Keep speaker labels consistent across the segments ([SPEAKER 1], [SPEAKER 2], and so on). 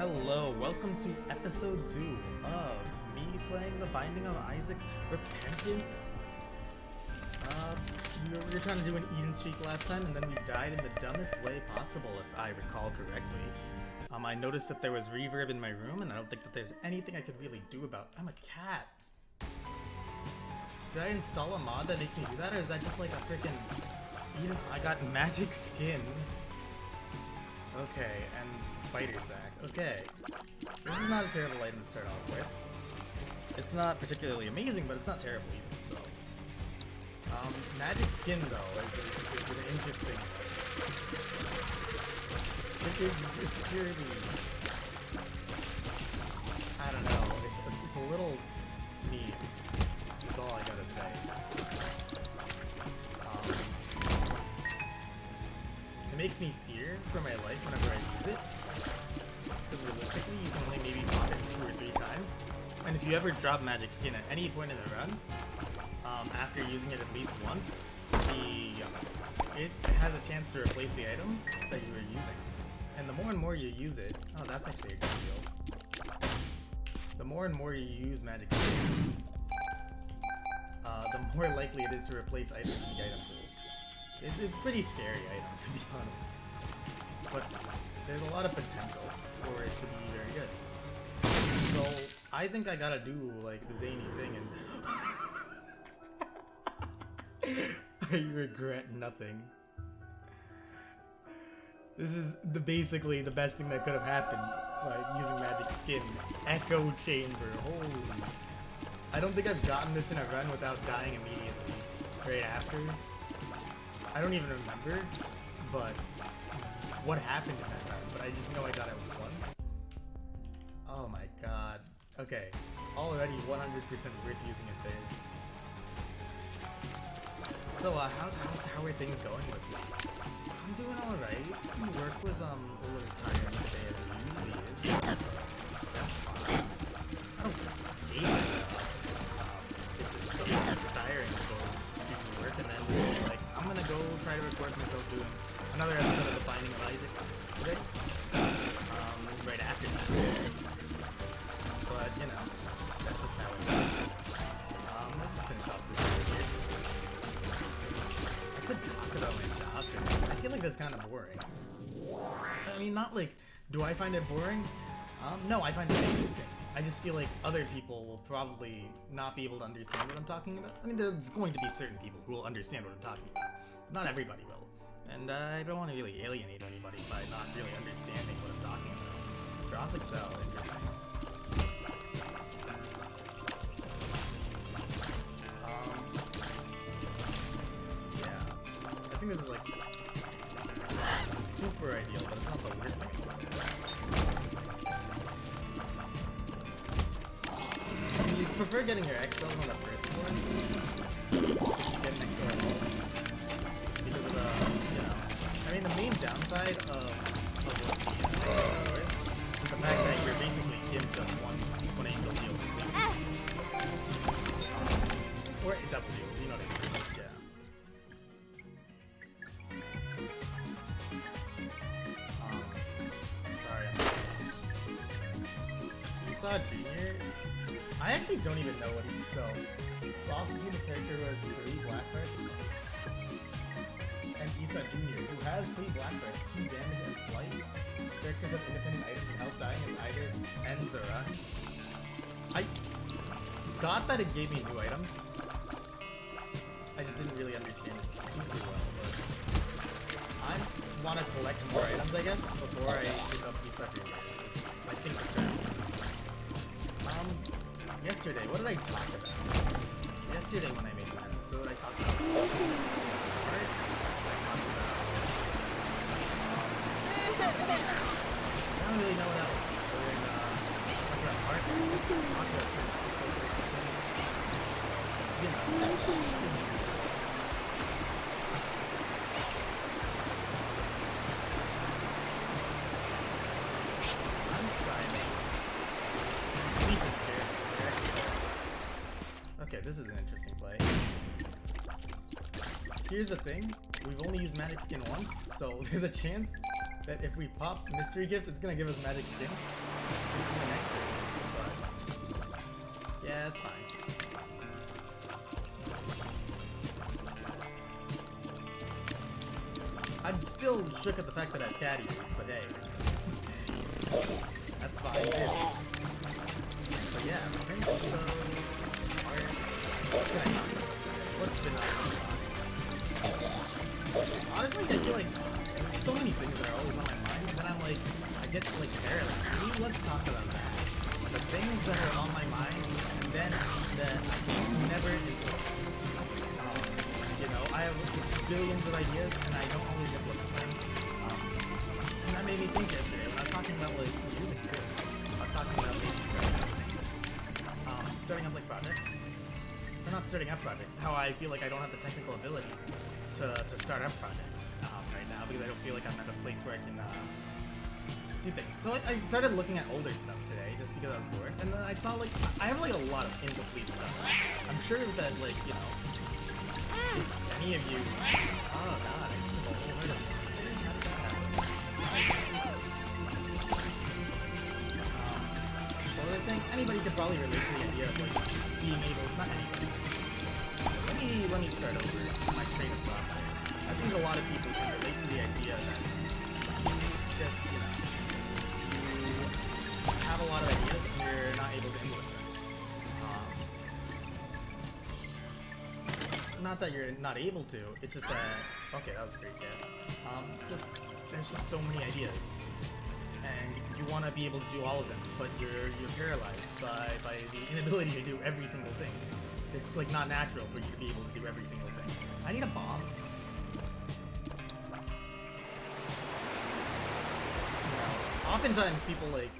[SPEAKER 1] Hello, welcome to episode 2 of me playing The Binding of Isaac Repentance. We were trying to do an Eden streak last time, and then we died in the dumbest way possible, if I recall correctly. I noticed that there was reverb in my room, and I don't think that there's anything I could really do about it. I'm a cat. Did I install a mod that makes me do that, or is that just like a freaking Eden? I got magic skin. Okay, and spider sack. Okay. This is not a terrible item to start off with. It's not particularly amazing, but it's not terrible either, so. Magic skin, though, is an interesting. It's purely. I don't know. It's a little mean. That's all I gotta say. It makes me fear for my life whenever I use it. Because realistically, you can only maybe pop it 2 or 3 times. And if you ever drop magic skin at any point in the run, after using it at least once, it has a chance to replace the items that you were using. And the more and more you use it, oh, that's actually a good deal. The more and more you use magic skin, the more likely it is to replace items in the item pool. It's a pretty scary item, to be honest. But there's a lot of potential for it to be very good. So I think I gotta do like the zany thing and I regret nothing. This is basically the best thing that could have happened by using magic skin. Echo chamber, holy. I don't think I've gotten this in a run without dying immediately right after. I don't even remember, but what happened in that run, but I just know I got it once. Oh my god. Okay, already 100% worth using it there. So, how are things going with me? I'm doing alright. Work was, a little tiring today as it usually is. That's fine. I don't hate it. It's just sometimes tiring to go do work and then just be like, I'm gonna go try to record myself doing another episode of The Binding of Isaac today. Right after that. But, you know, that's just how it is. Let's just finish off this video here. I could talk about my job today. I feel like that's kind of boring. I mean, not like, do I find it boring? No, I find it interesting. I just feel like other people will probably not be able to understand what I'm talking about. I mean, there's going to be certain people who will understand what I'm talking about. Not everybody will. And I don't want to really alienate anybody by not really understanding what I'm talking about. Cross Excel, interesting. Yeah. I think this is like super ideal, but it's not the worst thing. You prefer getting your XLs on the first one? Get an XL at all. Because of the, you know, I mean the main downside of what the XL is the fact that you're basically gimped of one angle deal. Or a double deal, you know what I mean? Yeah. Sorry. You saw Junior? I actually don't even know what he's so. Oxygen, the character who has 3 black cards, and Issa Jr., who has 3 black cards, 2 damage and flight. Characters have independent items and health dying as either ends the run. I got that it gave me new items. I just didn't really understand it super well, but I want to collect more items, I guess, before I pick up Issa Jr. I think the strategy. Yesterday, what did I talk about? Yesterday when I made an episode, I talked about art. I talked about I don't really know what else. But then, talked about art. I just talked about you know. I'm trying to speech is scary. Okay, this is an interesting play. Here's the thing, we've only used magic skin once, so there's a chance that if we pop mystery gift, it's gonna give us magic skin. the next turn, but yeah, it's fine. I'm still shook at the fact that I have cat ears, but hey. That's fine too. But yeah, Prince Evo, art. What can I talk about today? What's been on my mind? Honestly, I feel like there's so many things that are always on my mind, and then I'm like, I get like paralyzed. Maybe let's talk about that. The things that are on my mind, and then that I never implement. You know, I have billions of ideas, and I don't always implement them. And that made me think yesterday when I was talking about like music too. I was talking about maybe starting up things. Starting up like projects. Or not starting up projects. How I feel like I don't have the technical ability to start up projects right now because I don't feel like I'm at a place where I can do things. So I started looking at older stuff today just because I was bored, and then I saw like I have like a lot of incomplete stuff. I'm sure that like you know, if any of you. Oh god, I need a whole head of monsters. How did that happen? What was I saying? Anybody could probably relate to the idea of like being able. Not anybody. Let me start over my train of thought there. I think a lot of people can relate to the idea that just, you know, you have a lot of ideas and you're not able to implement them. Not that you're not able to, it's just that, okay, that was a great get. There's just so many ideas. And you want to be able to do all of them, but you're paralyzed by the inability to do every single thing. It's like not natural for you to be able to do every single thing. I need a bomb. You know, oftentimes people like,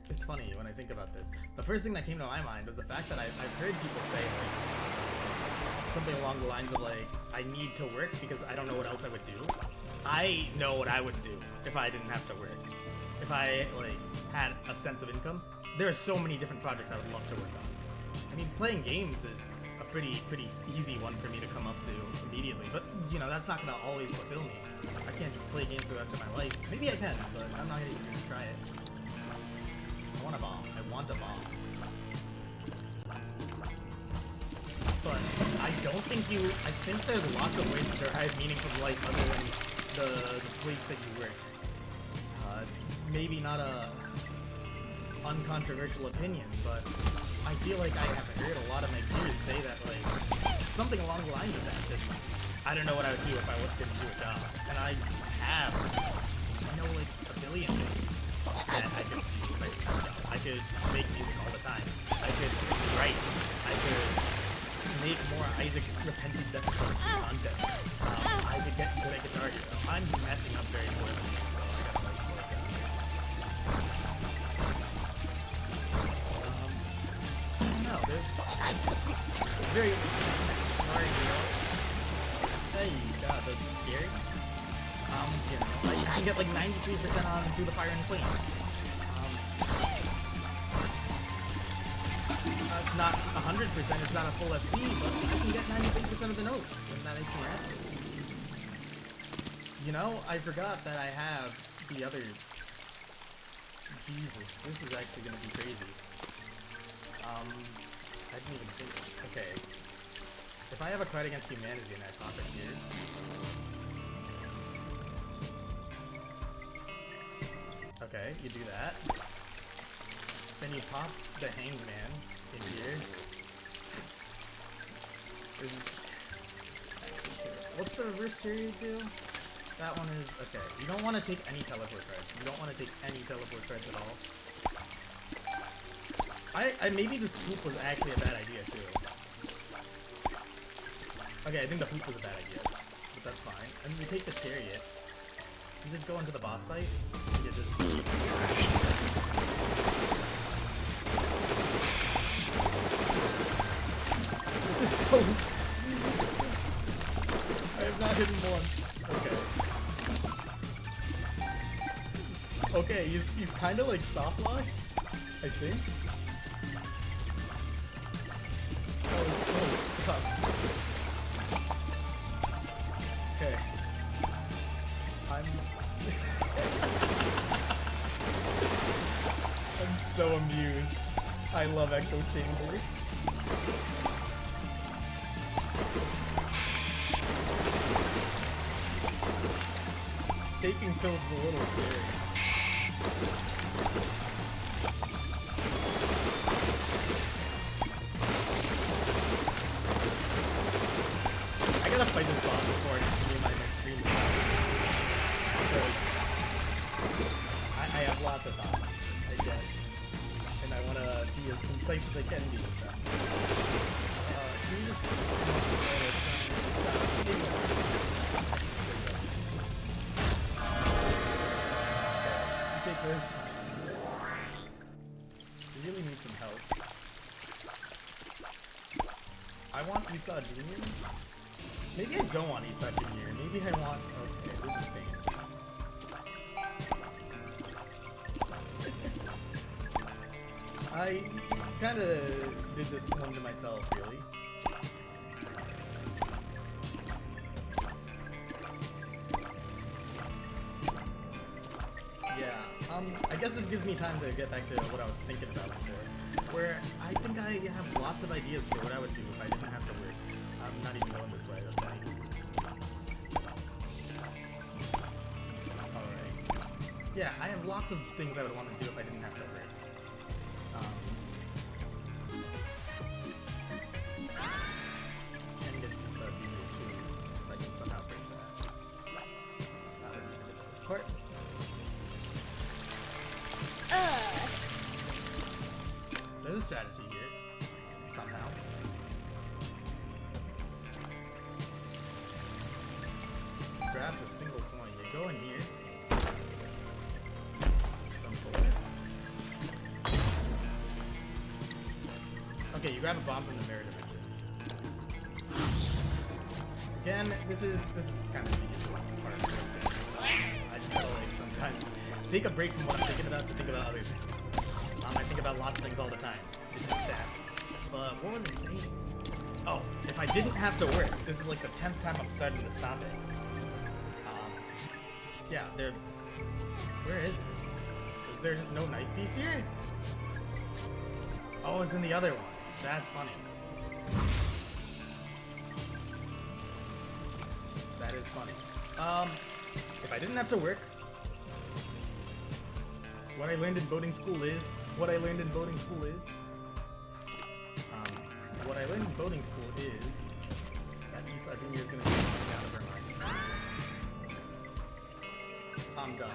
[SPEAKER 1] it's funny when I think about this. The first thing that came to my mind was the fact that I've heard people say like, something along the lines of like, I need to work because I don't know what else I would do. I know what I would do if I didn't have to work. If I like had a sense of income, there are so many different projects I would love to work on. I mean, playing games is a pretty easy one for me to come up to immediately, but you know, that's not gonna always fulfill me. I can't just play games for the rest of my life. Maybe I can, but I'm not gonna even try it. I want a bomb. I want a bomb. But I don't think I think there's lots of ways to derive meaning from life other than the place that you work. It's maybe not a uncontroversial opinion, but I feel like I have heard a lot of my peers say that, like, something along the lines of that, just, I don't know what I would do if I didn't do a job. And I know, like, a billion things that I could do right now. I could make music all the time. I could write. I could make more Isaac Repentance episodes and content. I could get good at Guitar Hero. I'm messing up very poorly, so I gotta, like, slow it down. No, there's very consistent Guitar Hero. Hey, God, that's scary. You know, I can get like 93% on Through the Fire and Flames. It's not 100%, it's not a full FC, but I can get 93% of the notes, and that makes me happy. You know, I forgot that I have the other... Jesus, this is actually gonna be crazy. I didn't even think. Okay. If I have a Card Against Humanity and I pop it here. Okay, you do that. Then you pop the Hanged Man in here. What's the reverse series do? That one is, okay. You don't want to take any teleport cards. You don't want to take any teleport cards at all. Maybe this poop was actually a bad idea too. Okay, I think the poop was a bad idea, but that's fine. And you take the chariot, you just go into the boss fight, and you just... This is so... I have not hit him once. Okay. Okay, he's kind of like soft locked, I think. That was so stuck. Okay. I'm so amused. I love Echo Chamber. Taking pills is a little scary. I gotta fight this boss before I continue my stream. Because I have lots of thoughts, I guess. And I wanna be as concise as I can be with them. Can you just take this. We really need some help. I want Esau Jr. Maybe I don't want Esau Jr. Maybe I want... Okay, this is bad. I kinda did this one to myself, really. Yeah, I guess this gives me time to get back to what I was thinking about before. Where I think I have lots of ideas for what I would do if I didn't have to work. I'm not even going this way, that's funny. Alright. Yeah, I have lots of things I would want to do if I didn't have to work. And get this stuff here too, if I can somehow break that. That would be a difficult part. There's a strategy here, somehow. Grab the single coin. You go in here. Some bullets. Okay, you grab a bomb from the mirror dimension. Again, this is kind of the usual part of this game. I just gotta like sometimes take a break from what I'm thinking about to think about other things. I think about lots of things all the time. It just happens. But what was I saying? Oh, if I didn't have to work, this is like the 10th time I'm starting this topic. Yeah, there. Where is it? Is there just no knife piece here? Oh, it's in the other one. That's funny. That is funny. If I didn't have to work, what I learned in boating school is what I learned in boating school is that Esau Jr. is gonna be out of her mind. I'm done.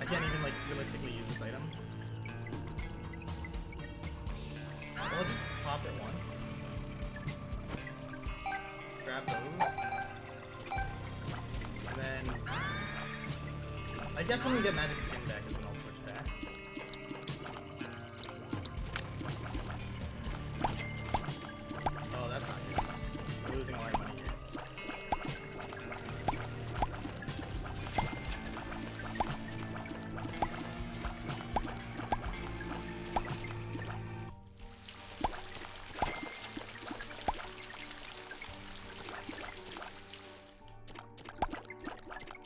[SPEAKER 1] I can't even like realistically use this item. I'll just pop it once. Grab those. And then I guess when we get magic skin back is when I'll switch back. Oh, that's not good. We're losing all our money here.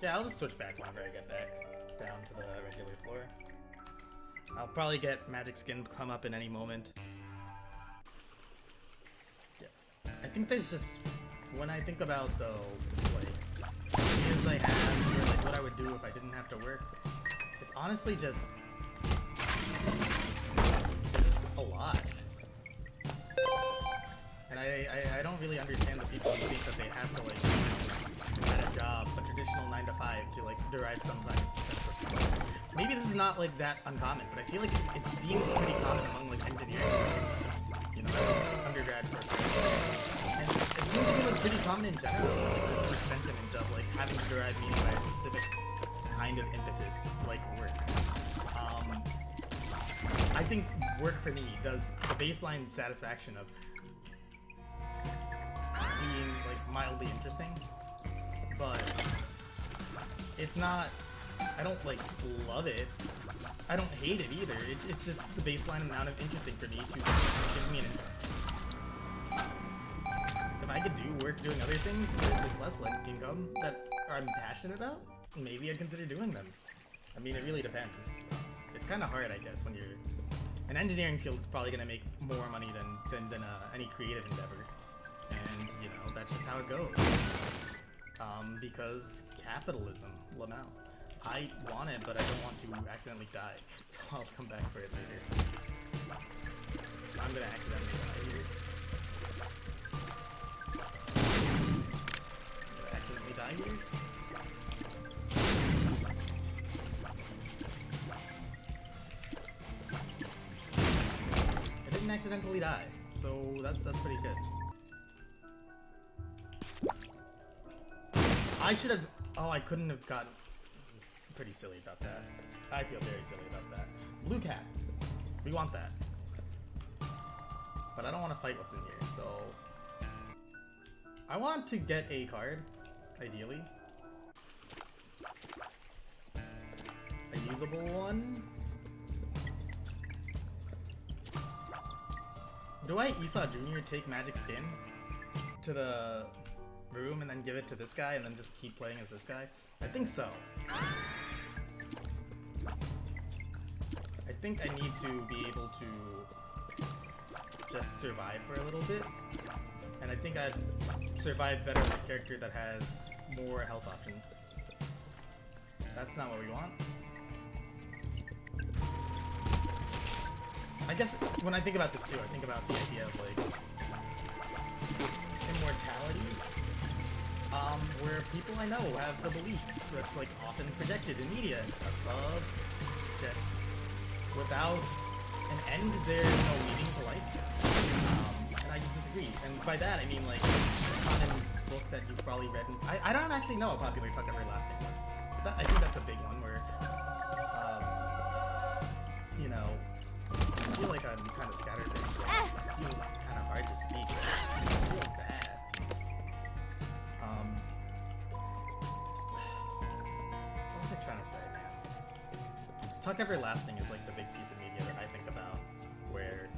[SPEAKER 1] Yeah, I'll just switch back whenever I get back down to the regular floor. I'll probably get magic skin come up in any moment. Yeah. I think there's just, when I think about though, like, ideas I have, or like what I would do if I didn't have to work, it's honestly just a lot. And I don't really understand the people who think that they have to like get a job, a traditional 9 to 5, to like derive some sense of. Maybe this is not like that uncommon, but I feel like it seems pretty common among like engineering, you know, undergrad courses. And it seems to be like pretty common in general. This sentiment of like having to derive meaning by a specific kind of impetus, like work. I think work for me does the baseline satisfaction of being like mildly interesting, but it's not, I don't like love it, I don't hate it either, it's just the baseline amount of interesting for me to give me an income. If I could do work doing other things with less income, that I'm passionate about, maybe I'd consider doing them. I mean, it really depends. It's kind of hard, I guess, when you're... An engineering field is probably going to make more money than any creative endeavor. And, you know, that's just how it goes. Because capitalism, Lamau. I want it, but I don't want to accidentally die. So I'll come back for it later. I'm going to accidentally die here. I'm going to accidentally die here. I didn't accidentally die, so that's pretty good. I should have. Oh, I couldn't have gotten. Pretty silly about that. I feel very silly about that. Blue cat. We want that. But I don't want to fight what's in here, so. I want to get a card, ideally. A usable one. Do I Esau Jr. take Magic Skin to the room and then give it to this guy and then just keep playing as this guy? I think so. I think I need to be able to just survive for a little bit. And I think I'd survive better with a character that has more health options. That's not what we want. I guess when I think about this too, I think about the idea of like immortality, where people I know have the belief that's like often projected in media and stuff of just without an end there's no meaning to life. And I just disagree. And by that I mean like a common book that you've probably read. I don't actually know how popular Tuck Everlasting was. But I think that's a big one where, you know, I feel like I'm kind of scattered there. It feels kind of hard to speak. I feel bad. What was I trying to say, man? Tuck Everlasting is like the big piece of media that I think about, where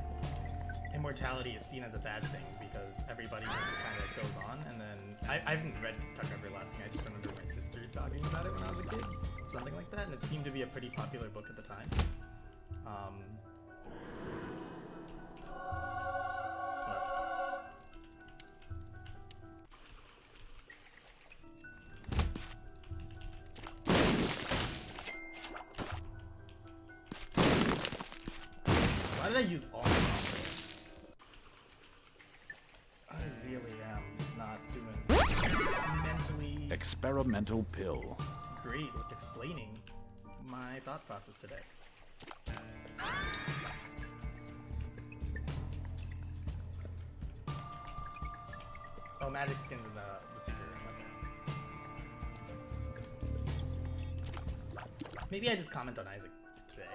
[SPEAKER 1] immortality is seen as a bad thing because everybody just kind of goes on, and then I haven't read Tuck Everlasting. I just remember my sister talking about it when I was a kid, something like that, and it seemed to be a pretty popular book at the time. Why did I use all my offers? I really am not doing mentally
[SPEAKER 2] Experimental pill.
[SPEAKER 1] great with explaining my thought process today. Oh, Magic Skin's in the secret room. Okay. Maybe I just comment on Isaac today.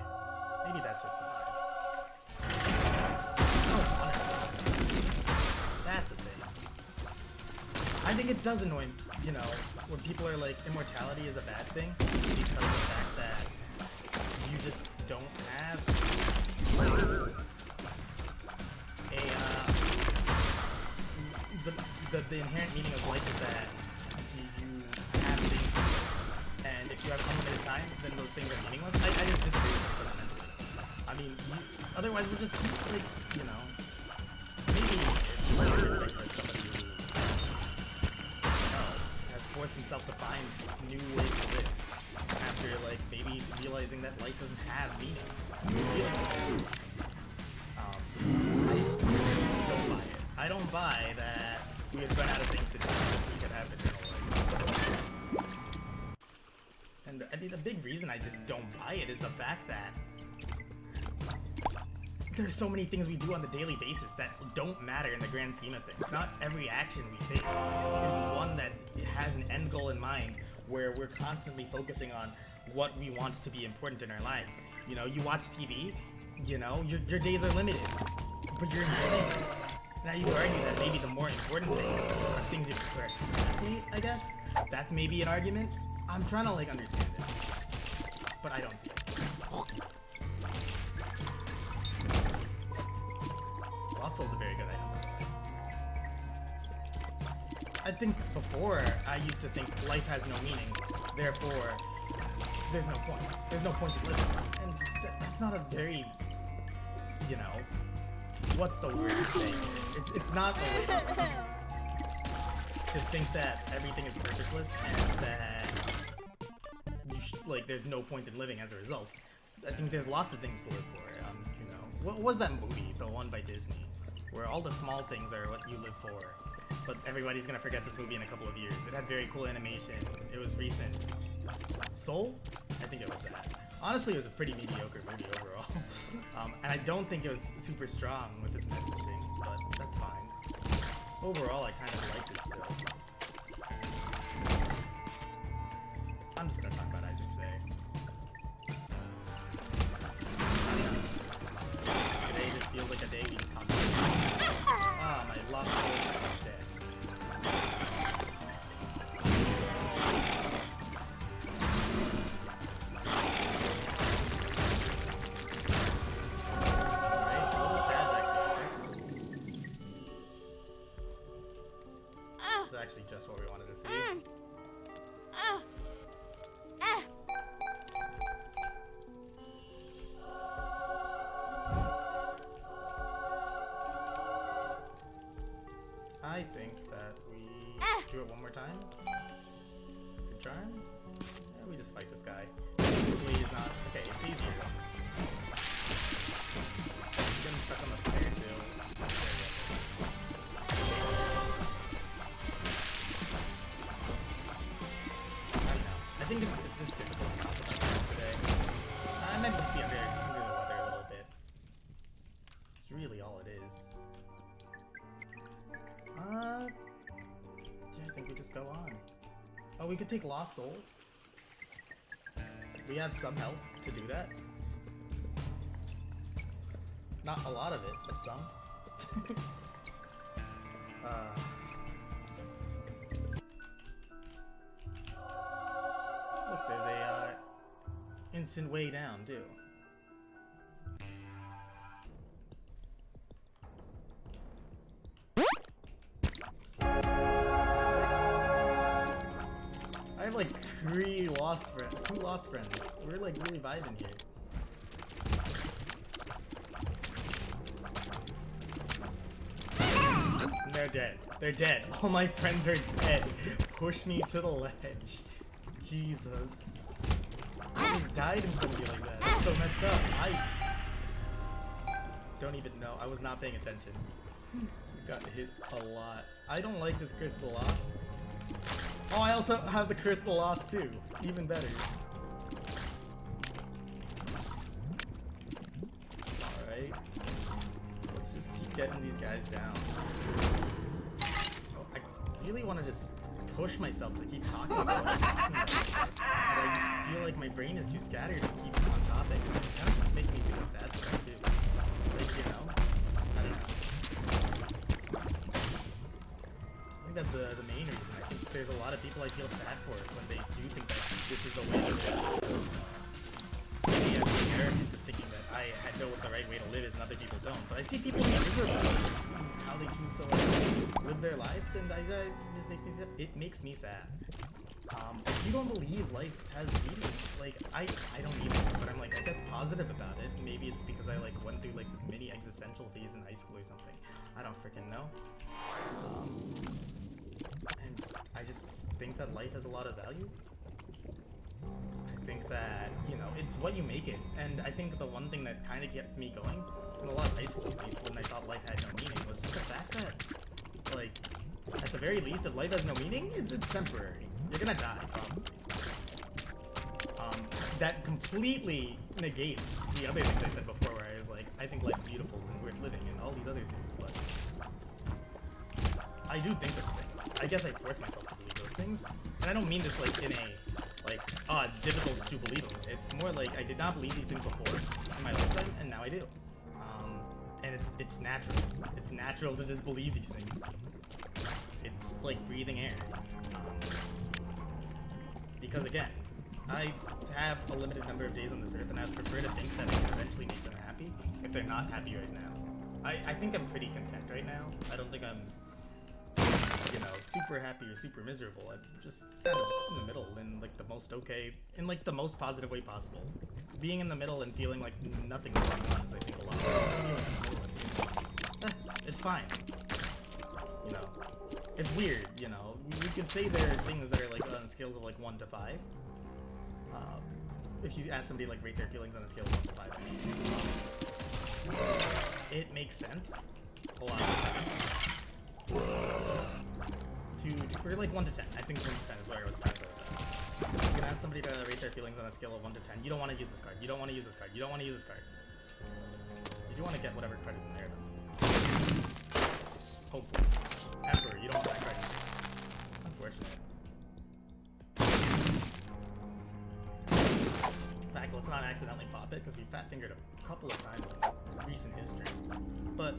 [SPEAKER 1] Maybe that's just the vibe. That's the thing. I think it does annoy, you know, when people are like, immortality is a bad thing because of the fact that you just don't have the inherent meaning of life is that you have things, and if you have unlimited time, then those things are meaningless. I just disagree with that fundamentally. I mean, otherwise we'll just, like, you know, maybe it's like somebody who, you know, has forced himself to find new ways to live after, like, maybe realizing that life doesn't have meaning. I don't buy that we would run out of things to do if we could have eternal life. And I think the big reason I just don't buy it is the fact that there's so many things we do on the daily basis that don't matter in the grand scheme of things. Not every action we take is one that has an end goal in mind where we're constantly focusing on what we want to be important in our lives. You know, you watch TV, you know, your days are limited, but you're important. Now you could argue that maybe the more important things are things you prefer to procrastinate, I guess. That's maybe an argument. I'm trying to like understand it, but I don't see it. Lost Soul's a very good item, by the way. I think before I used to think life has no meaning, therefore there's no point. There's no point to living, and that's not a very, you know, what's the word to say? It's not the way to think that everything is purposeless and that like there's no point in living as a result. I think there's lots of things to live for. You know, what was that movie, the one by Disney, where all the small things are what you live for? But everybody's gonna forget this movie in a couple of years. It had very cool animation. It was recent. Soul? I think it was that. Honestly, it was a pretty mediocre movie overall. And I don't think it was super strong with its messaging, but that's fine. Overall, I kind of liked it still. I'm just gonna talk about Isaac today. Today just feels like a day we just talked about. Ah, my lost soul is dead. Alright, little Chad's actually there. It's actually just what we wanted to see. I think that we do it one more time. Good charm. Yeah, we just fight this guy. Hopefully he's not. Okay, it's easier. He's getting stuck on the fire too. There we go. I don't know. I think it's just difficult to talk about this today. I might just be under the weather a little bit. It's really all it is. Yeah, I think we just go on. Oh, we could take Lost Soul. We have some health to do that. Not a lot of it, but some. Look, there's a instant way down too. I have like two lost friends. We're like really vibing here. And they're dead. They're dead. All my friends are dead. Push me to the ledge. Jesus. I just died in front of you like that. That's so messed up. I don't even know. I was not paying attention. He's got hit a lot. I don't like this Crystal Lost. Oh, I also have the Crystal Lost too. Even better. Alright. Let's just keep getting these guys down. Oh, I really want to just push myself to keep talking about it. But I just feel like my brain is too scattered to keep on topic. It's kind of making me feel sad stuff too. Like, you know? I don't know. I think that's the main reason. I think there's a lot of people I feel sad for when they do think that this is the way to live. Maybe I'm arrogant to thinking that I know what the right way to live is and other people don't. But I see people who how they choose to like, live their lives, and it makes me sad. If you don't believe life has meaning, like I don't either, but I'm like I guess positive about it. Maybe it's because I like went through like this mini existential phase in high school or something. I don't freaking know. And I just think that life has a lot of value. I think that, you know, it's what you make it. And I think the one thing that kind of kept me going in a lot of high school, at least when I thought life had no meaning, was just the fact that, like, at the very least, if life has no meaning, it's temporary. You're gonna die, probably. That completely negates the other things I said before, where I was like, I think life's beautiful and worth living and all these other things, but I do think those things. I guess I force myself to believe those things. And I don't mean this like in a, like, oh, it's difficult to believe them. It's more like I did not believe these things before in my lifetime, and now I do. And it's natural. It's natural to just believe these things. It's like breathing air. Because again, I have a limited number of days on this earth, and I would prefer to think that I can eventually make them happy if they're not happy right now. I think I'm pretty content right now. I don't think I'm you know, super happy or super miserable. I'm just kind of in the middle, in like the most okay, in like the most positive way possible. Being in the middle and feeling like nothing's going on is, I think, a lot. It's fine. You know, it's weird. You know, we could say there are things that are like on scales of like 1 to 5. If you ask somebody like rate their feelings on a scale of 1 to 5, it makes sense a lot of the time. Or like 1 to 10. I think 1 to 10 is where I was trying to go with that. You can ask somebody to rate their feelings on a scale of 1 to 10. You don't want to use this card. You don't want to use this card. You don't want to use this card. You do want to get whatever card is in there, though. Hopefully. Emperor, you don't want that card. Unfortunate. In fact, let's not accidentally pop it, because we fat-fingered a couple of times in recent history. But,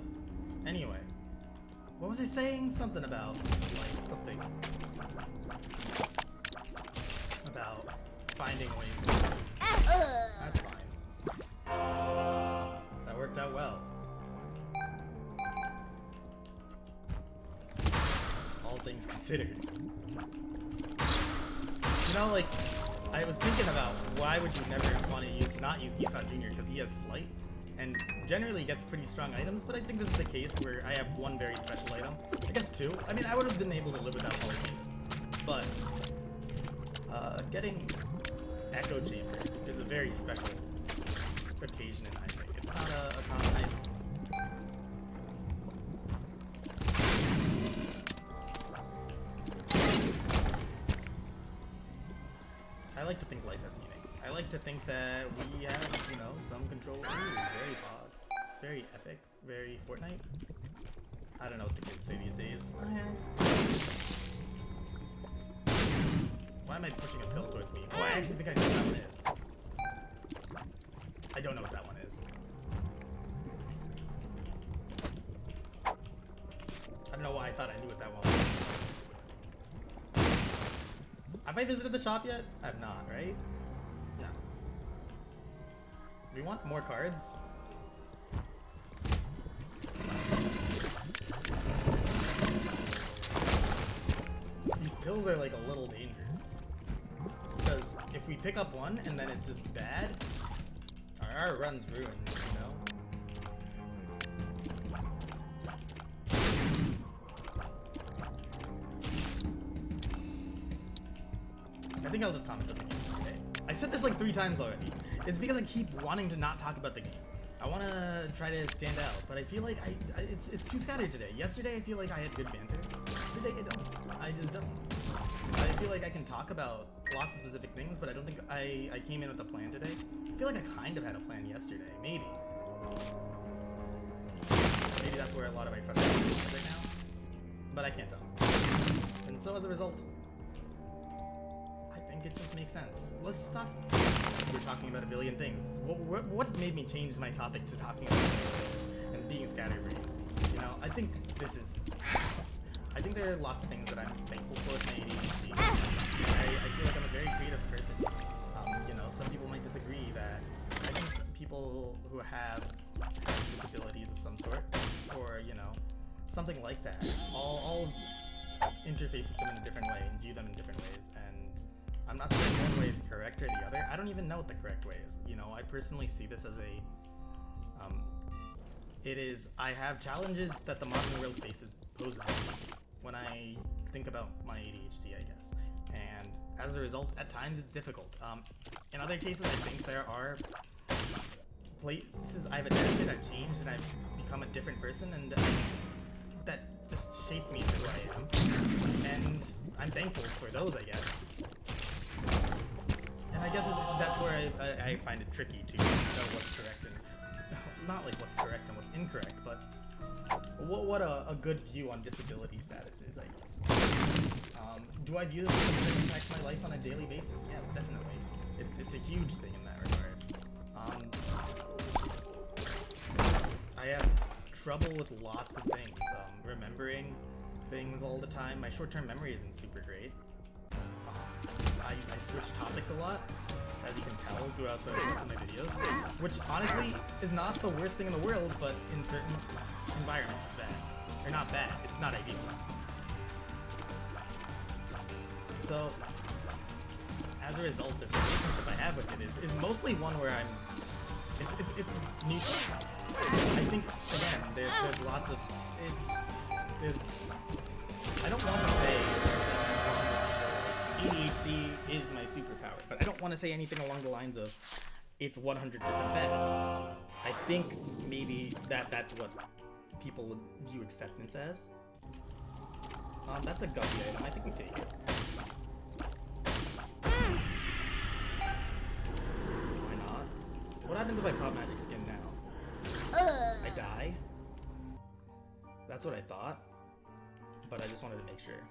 [SPEAKER 1] anyway. What was I saying? Something about, like, something about finding ways to... That's fine. That worked out well. All things considered. You know, like, I was thinking about why would you never want to not use Esau Jr. because he has flight, and generally gets pretty strong items, but I think this is the case where I have one very special item. I guess 2. I mean, I would have been able to live without Polyphemus, but getting Echo Chamber is a very special occasion in Isaac. It's not a common item. I like to think life has meaning. I like to think that we have, you know, some control. Ooh, very Pog. Very epic. Very Fortnite. I don't know what the kids say these days. Why am I pushing a pill towards me? Oh, I actually think I know what that one is. I don't know what that one is. I don't know why I thought I knew what that one was. Have I visited the shop yet? I have not, right? No. We want more cards. These pills are like a little dangerous. Because if we pick up one and then it's just bad, our run's ruined, you know? I think I'll just comment on the game, okay? I said this like 3 times already. It's because I keep wanting to not talk about the game. I want to try to stand out, but I feel like it's too scattered today. Yesterday, I feel like I had good banter. Today, I don't. I just don't. I feel like I can talk about lots of specific things, but I don't think I came in with a plan today. I feel like I kind of had a plan yesterday. Maybe. Maybe that's where a lot of my frustration is right now. But I can't tell. And so as a result, I think it just makes sense. Let's stop. We're talking about a billion things. What made me change my topic to talking about things and being scatterbrained? You know, I think this is... I think there are lots of things that I'm thankful for with my ADHD. I feel like I'm a very creative person. You know, some people might disagree that I think people who have disabilities of some sort, or, you know, something like that, all interface with them in a different way and view them in different ways, and I'm not saying one way is correct or the other. I don't even know what the correct way is. You know, I personally see this as a, I have challenges that the modern world poses when I think about my ADHD, I guess. And as a result, at times it's difficult. In other cases, I think there are places I've adapted, I've changed, and I've become a different person, and that just shaped me into who I am. And I'm thankful for those, I guess. And I guess that's where I find it tricky to know what's correct and not like what's correct and what's incorrect, but what a good view on disability status is, I guess. Do I view this as something that impacts my life on a daily basis? Yes, definitely. It's a huge thing in that regard. I have trouble with lots of things. Remembering things all the time. My short-term memory isn't super great. I switch topics a lot, as you can tell throughout the course of my videos, which honestly is not the worst thing in the world, but in certain environments it's bad. Or not bad, it's not ideal. So, as a result, this relationship I have with it is mostly one where it's neutral. I think again, there's lots of there's I don't want to say ADHD is my superpower, but I don't want to say anything along the lines of it's 100% bad. I think maybe that's what people would view acceptance as. That's a guppy item. I think we take it. Why not? What happens if I pop magic skin now? I die? That's what I thought. But I just wanted to make sure.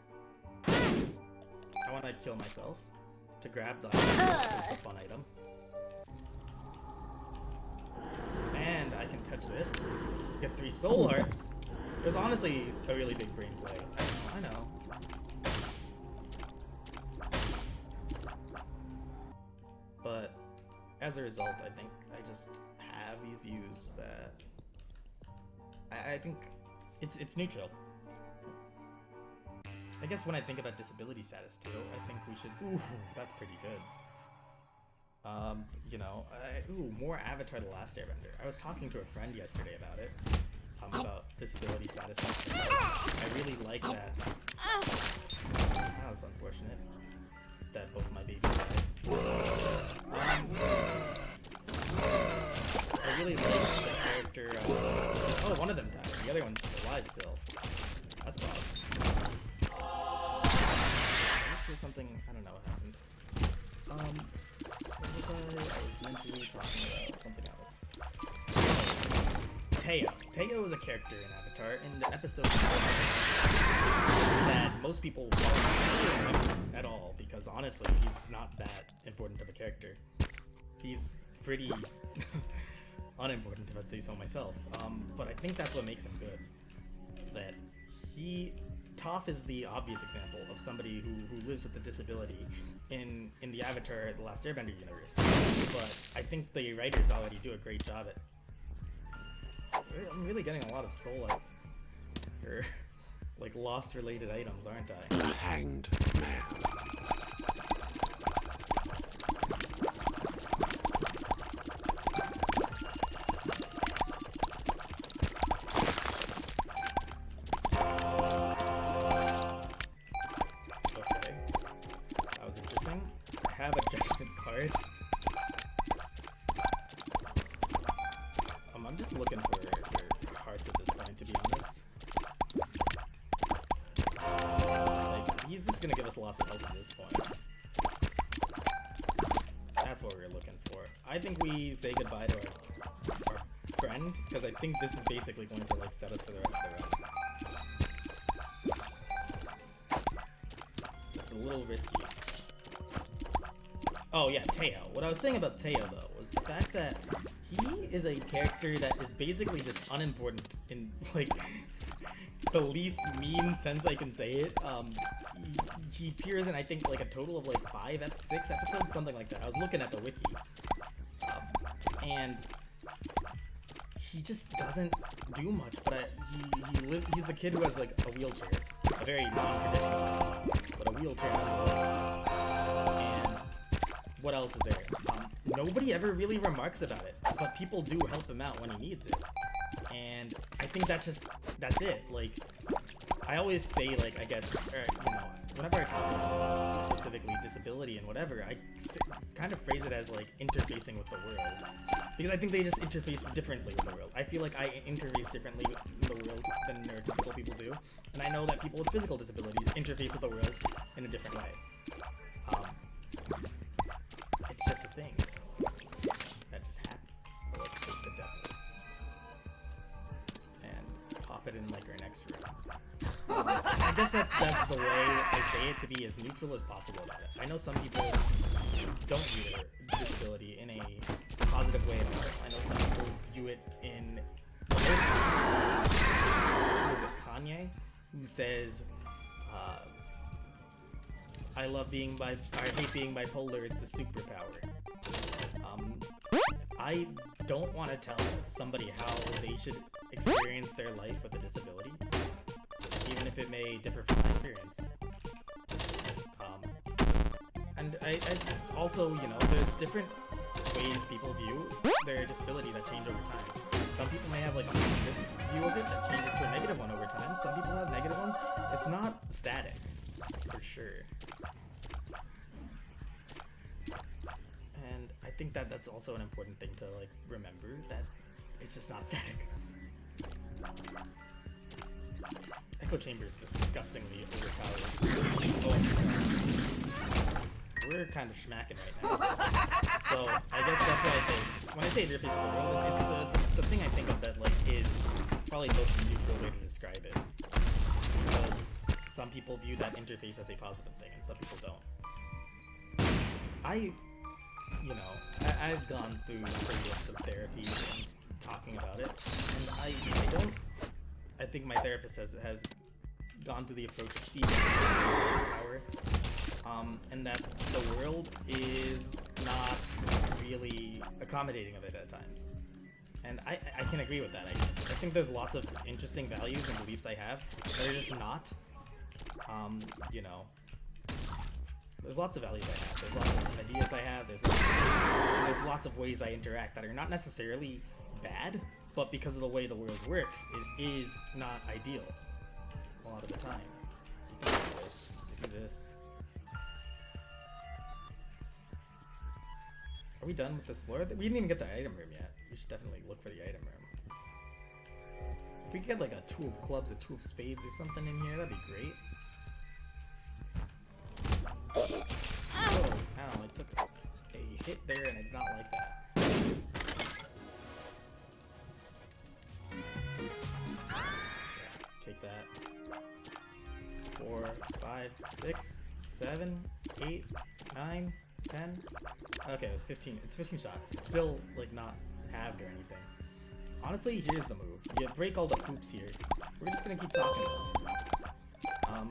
[SPEAKER 1] I want to kill myself to grab the fun item. And I can touch this. Get 3 soul hearts. It was honestly a really big brain play. I know. But as a result, I think I just have these views that I think it's neutral. I guess when I think about disability status too, I think we should. Ooh, that's pretty good. You know, more Avatar: The Last Airbender. I was talking to a friend yesterday about it. About disability status. I really like that. That was unfortunate. That both my babies died. I really like the character. Oh, one of them died. The other one's alive still. That's bad. This was something. I don't know what happened. What was I mentally talking about? Something else. Teo. Teo is a character in Avatar in the episode that most people won't remember at all because honestly, he's not that important of a character. He's pretty unimportant, if I'd say so myself. But I think that's what makes him good. That Toph is the obvious example of somebody who lives with a disability in the Avatar: The Last Airbender universe. But I think the writers already do a great job at. I'm really getting a lot of soul out, or like lost related items, aren't I?
[SPEAKER 2] The Hanged Man.
[SPEAKER 1] Okay, that was interesting. I have a judgment card. I'm just looking for hearts at this point, to be honest. Like, he's just gonna give us lots of health at this point. That's what we were looking for. I think we say goodbye to our friend, because I think this is basically going to like set us for the rest of the run. It's a little risky. Oh yeah, Teo. What I was saying about Teo, though, was the fact that he is a character that is basically just unimportant in, like, the least mean sense I can say it. He appears in, I think, like, a total of, like, 6 episodes, something like that. I was looking at the wiki. And he just doesn't do much, but he's the kid who has, like, a wheelchair. A very non-traditional one, but a wheelchair nonetheless. And what else is there? Nobody ever really remarks about it, but people do help him out when he needs it. And I think that's it. Like, I always say, like, I guess, you know, whenever I talk about specifically disability and whatever, I kind of phrase it as, like, interfacing with the world. Because I think they just interface differently with the world. I feel like I interface differently with the world than neurotypical people do. And I know that people with physical disabilities interface with the world in a different way. It's just a thing. That just happens. So let's take the devil. And pop it in, like, our next room. I guess that's the way I say it, to be as neutral as possible about it. I know some people don't view their disability in a positive way at all. I know some people view it in the most positive. Was it Kanye? Who says, I hate being bipolar, it's a superpower. I don't want to tell somebody how they should experience their life with a disability, even if it may differ from my experience. And it's also, you know, there's different ways people view their disability that change over time. Some people may have like a positive view of it that changes to a negative one over time. Some people have negative ones. It's not static, for sure. And I think that that's also an important thing to like remember, that it's just not static. Echo Chamber is disgustingly overpowered. Oh, we're kind of schmacking right now. So I guess that's why I say, when I say interface of the world, it's the thing I think of that like is probably the most neutral way to describe it. Because some people view that interface as a positive thing and some people don't. I've gone through years of therapy and talking about it, and I think my therapist has gone through the approach of seeing power, and that the world is not really accommodating of it at times. And I can agree with that, I guess. I think there's lots of interesting values and beliefs I have that are just not, there's lots of values I have, there's lots of ideas I have, there's lots of ways I interact that are not necessarily bad, but because of the way the world works, it is not ideal a lot of the time. You can do this, you do this. Are we done with this floor? We didn't even get the item room yet. We should definitely look for the item room. If we could get like a 2 of clubs, a 2 of spades or something in here, that'd be great. Oh, ow, I took a hit there and I did not like that. Yeah, take that. 4, 5, 6, 7, 8, 9, 10. Okay, it's 15. It's 15 shots. It's still like not halved or anything. Honestly, here's the move. You break all the poops here. We're just gonna keep talking about it.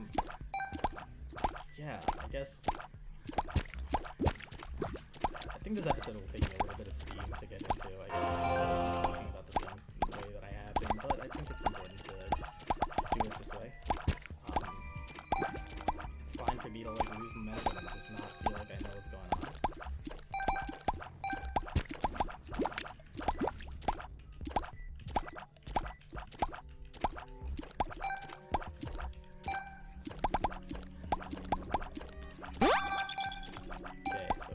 [SPEAKER 1] Yeah, I guess. I think this episode will take me a little bit of steam to get into, I guess, talking about the things the way that I have been, but I think it's important to do it this way. It's fine for me to like lose momentum and just not feel like I know what's going on.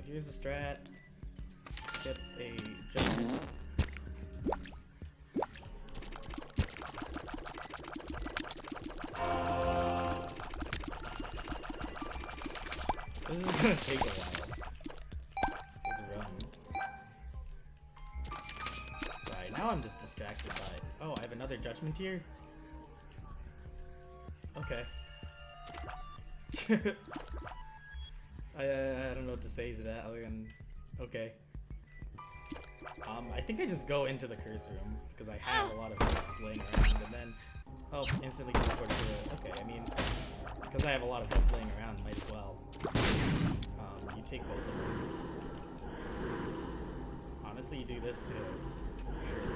[SPEAKER 1] Here's a strat. Get a judgment. This is gonna take a while. This run. Sorry, now I'm just distracted by. Oh, I have another judgment here? Okay. I don't know what to say to that other than okay. I think I just go into the curse room because I have a lot of curses laying around, and then instantly teleport to it. Okay, I mean, because I have a lot of health laying around, might as well. You take both of them. Honestly, you do this too. Sure.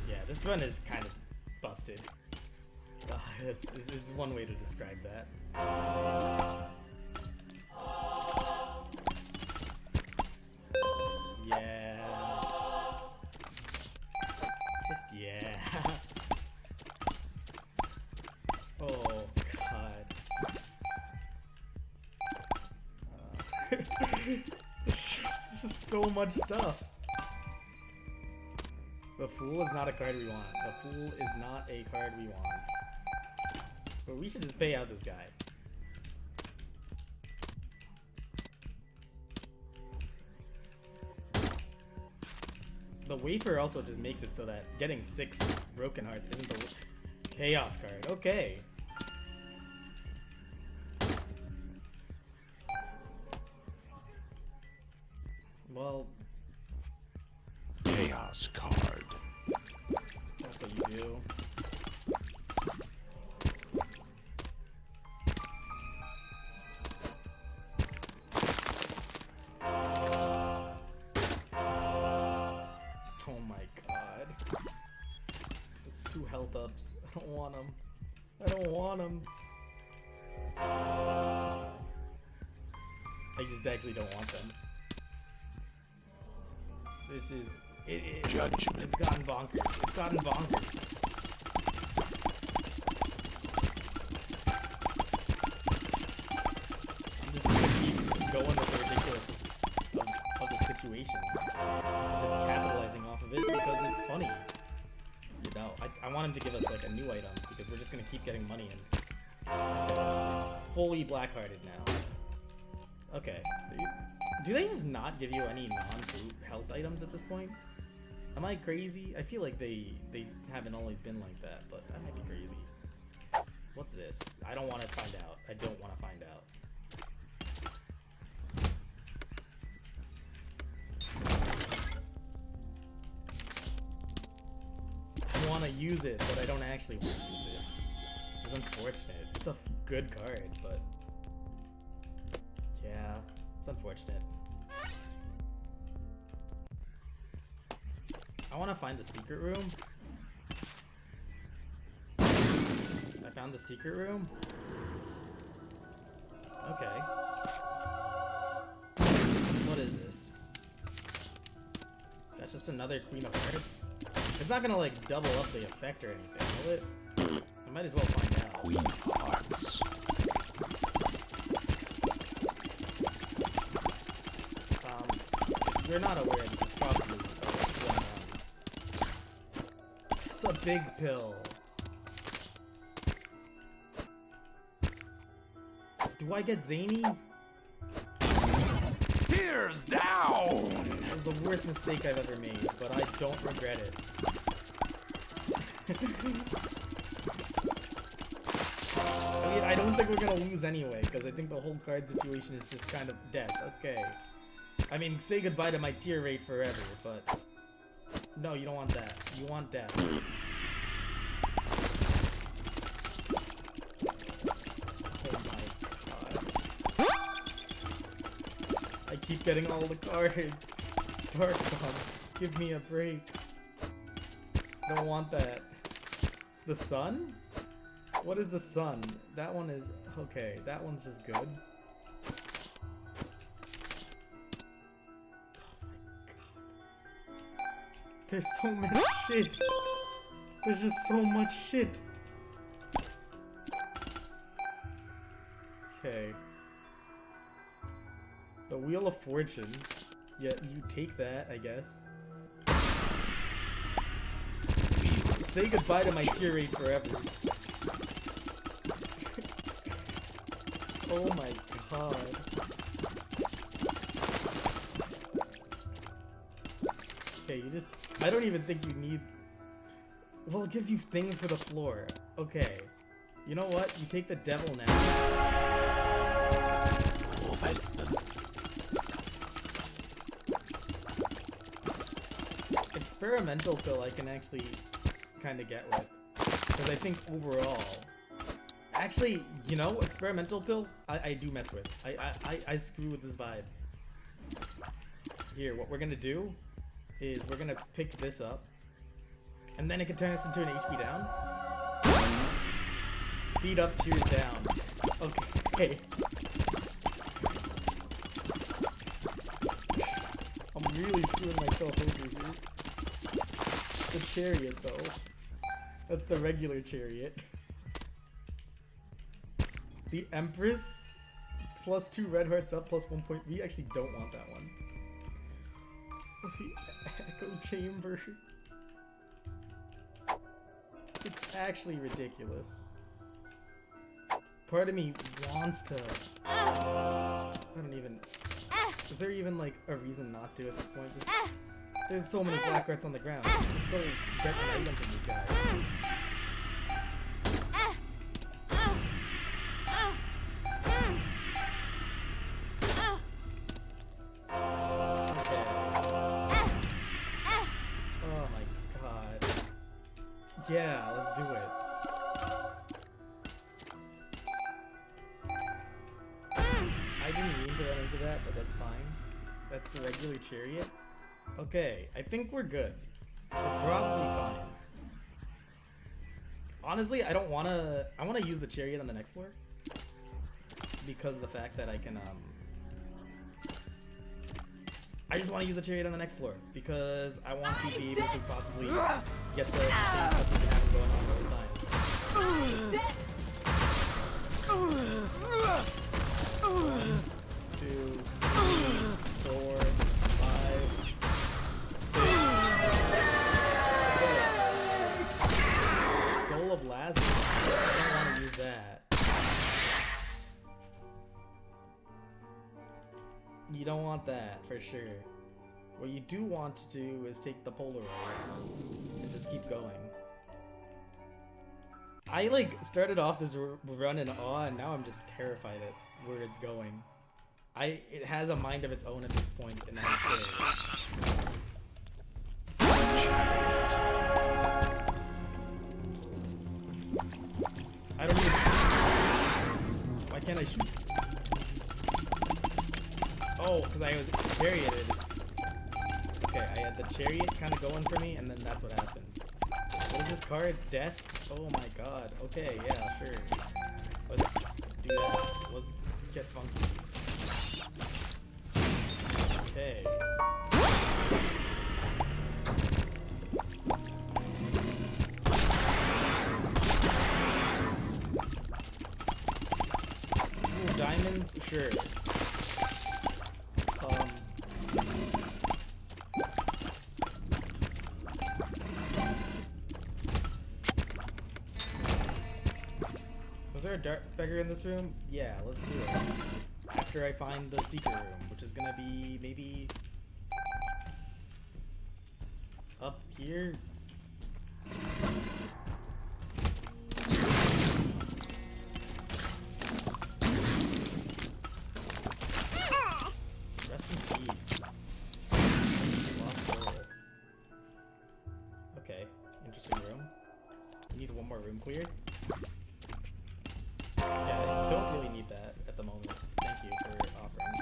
[SPEAKER 1] Yeah, this run is kind of busted. This is one way to describe that. Yeah. Just yeah. Oh god. Just so much stuff. The Fool is not a card we want. The Fool is not a card we want. But we should just pay out this guy. The wafer also just makes it so that getting 6 broken hearts isn't the chaos card. Okay. Well,
[SPEAKER 2] Chaos card.
[SPEAKER 1] that's what you do. Oh my god. It's 2 health ups. I don't want them. I don't want them. I just actually don't want them. This is...
[SPEAKER 2] Judgment.
[SPEAKER 1] It's gotten bonkers. It's gotten bonkers. I'm just gonna keep going with the ridiculousness of the situation. I'm just capitalizing off of it because it's funny. You know, I want him to give us like a new item because we're just gonna keep getting money and it's fully black-hearted now. Okay. Do they just not give you any non-fruit health items at this point? Am I crazy? I feel like they haven't always been like that, but I might be crazy. What's this? I don't want to find out. I don't want to find out. I want to use it, but I don't actually want to use it. It's unfortunate. It's a good card, but... yeah, it's unfortunate. I want to find the secret room. I found the secret room. Okay. What is this? Is that just another Queen of Hearts? It's not gonna like double up the effect or anything, will it? I might as well find out.
[SPEAKER 2] Queen of Hearts.
[SPEAKER 1] If you're not aware, this is probably what's going on. It's a big pill. Do I get zany?
[SPEAKER 2] Tears down!
[SPEAKER 1] That was the worst mistake I've ever made, but I don't regret it. I mean, I don't think we're gonna lose anyway, because I think the whole card situation is just kind of dead. Okay. I mean, say goodbye to my tier rate forever, but... no, you don't want that. You want death. Oh my god. I keep getting all the cards. Dark Bomb, give me a break. Don't want that. The sun? What is the sun? That one is... okay, that one's just good. There's so much shit. There's just so much shit. Okay. The Wheel of Fortune. Yeah, you take that, I guess. Say goodbye to my tier rate forever. Oh my god. Okay, you just... I don't even think you need... well, it gives you things for the floor. Okay. You know what? You take the devil now. Experimental pill I can actually kind of get with. Because I think overall... actually, you know, experimental pill, I do mess with. I screw with this vibe. Here, what we're gonna do is we're gonna pick this up, and then it can turn us into an HP down. Speed up, tears down. Okay. I'm really screwing myself over here. The chariot, though. That's the regular chariot. The Empress, plus 2 red hearts up, plus 1 point. We actually don't want that one. The Echo Chamber. It's actually ridiculous. Part of me wants to... I don't even... is there even like a reason not to at this point? Just... there's so many black hearts on the ground. Just go get an item from this guy. Yeah, let's do it. I didn't mean to run into that, but that's fine. That's the regular chariot. Okay, I think we're good. We're probably fine.
[SPEAKER 3] honestly, I don't wanna. I wanna use the chariot on the next floor because of the fact that I can. I just want to use the chariot on the next floor because I want to be able to possibly get the same stuff we've been having going on all the time. 1, 2, 3, 4, 5, 6. Soul of Lazarus. I don't want to use that. You don't want that, for sure. What you do want to do is take the Polaroid and just keep going. I, like, started off this run in awe, and now I'm just terrified at where it's going. It has a mind of its own at this point, and that's scary. I don't even... Why can't I shoot? Oh, because I was charioted. Okay, I had the chariot kind of going for me, and then that's what happened. What is this card? Death? Oh my god. Okay, yeah, sure. Let's do that. Let's get funky. Okay. Ooh, diamonds? Sure. Was there a dark beggar in this room? Yeah, let's do it. After I find the secret room, which is gonna be maybe up here. Rest in peace. Lost soul. Okay, interesting room. Need one more room cleared. Yeah, I don't really need that at the moment. Thank you for offering.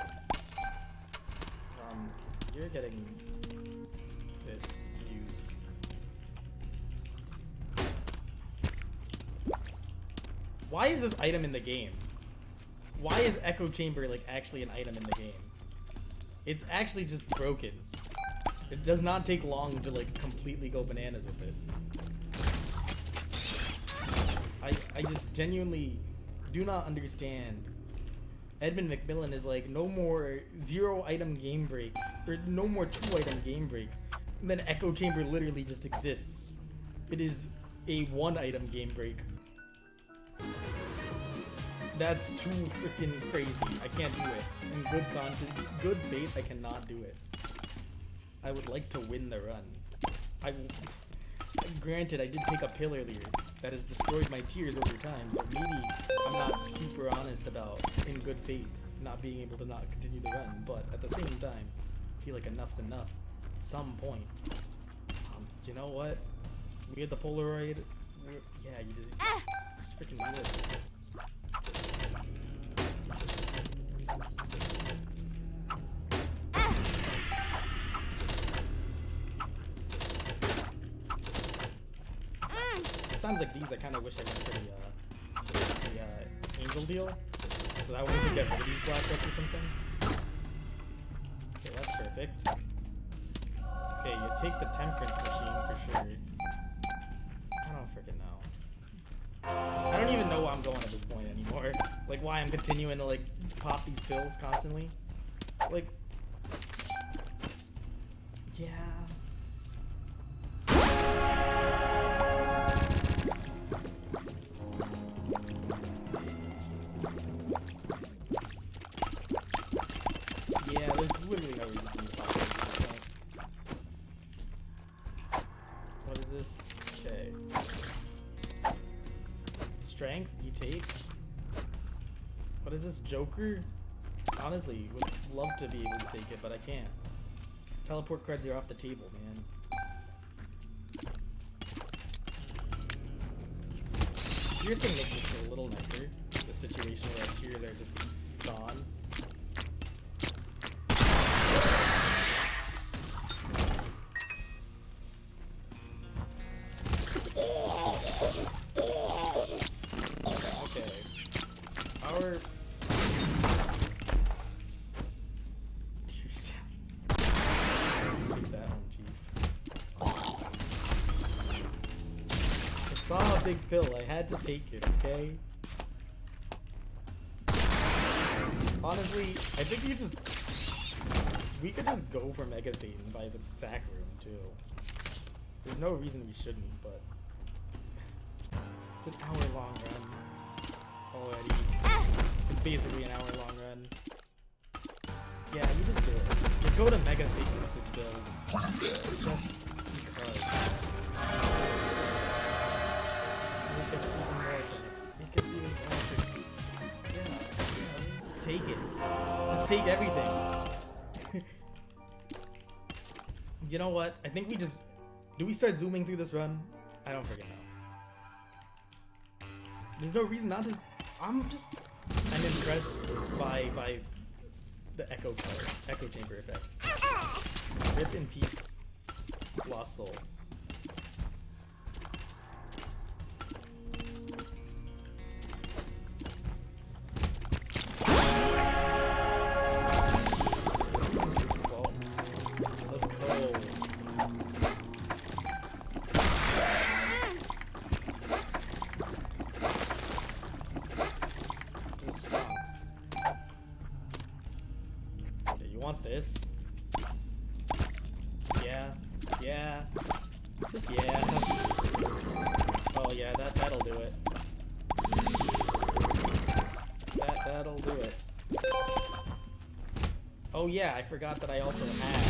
[SPEAKER 3] You're getting this used. Why is this item in the game? Why is Echo Chamber like actually an item in the game? It's actually just broken. It does not take long to like completely go bananas with it. I just genuinely do not understand. Edmund McMillan is like, no more 0 item game breaks, or no more 2 item game breaks. And then Echo Chamber literally just exists. It is a 1 item game break. That's too freaking crazy. I can't do it. In good content, good faith, I cannot do it. I would like to win the run. Granted, I did take a pill earlier that has destroyed my tears over time, so maybe I'm not super honest about, in good faith, not being able to not continue the run, but at the same time, I feel like enough's enough at some point. You know what? We had the Polaroid. Yeah, you just freaking do this. Times like these, I kind of wish I went for the angel deal, so that way we could get rid of these black decks or something. Okay, that's perfect. Okay, you take the temperance machine for sure. I don't freaking know. I don't even know why I'm going at this point anymore. Like, why I'm continuing to like pop these pills constantly. Like, yeah. Yeah, there's literally no reason for these pop pills at this point. What is this? Okay. Strength, you take. What is this, Joker? Honestly, would love to be able to take it, but I can't. Teleport cards are off the table, man. Piercing makes it a little nicer. The situation where tears are just gone. Our... Take that one, Chief. I saw a big pill. I had to take it, okay? Honestly, I think we could just go for Mega Satan by the Zac room, too. There's no reason we shouldn't, but... It's an hour-long run already. It's basically an hour-long run. Yeah, you just do it. You go to Mega Satan with this build. Just because. It gets even more than it gets even more than yeah, just take it. Just take everything. You know what? I think we just... Do we start zooming through this run? I don't freaking know. There's no reason not to... I'm impressed by the echo chamber effect. Rip in peace, Lost Soul. Let's go. Want this? Yeah, just yeah. Oh yeah, that'll do it. That'll do it. Oh yeah, I forgot that I also had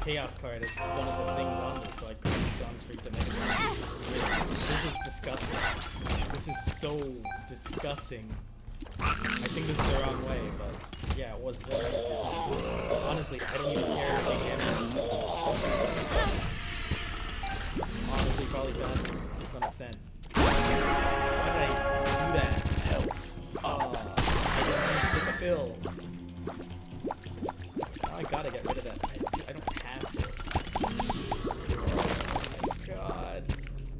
[SPEAKER 3] Chaos card as one of the things on this, so I could have just gone straight to Mega Satan. This is disgusting. This is so disgusting. I think this is the wrong way, but yeah, it was the right decision. Honestly, I don't even care if they can. Honestly, probably best to some extent. Why did I do that? Health. I didn't want to take a pill. Now I gotta get rid of that. I don't have to. Oh my god.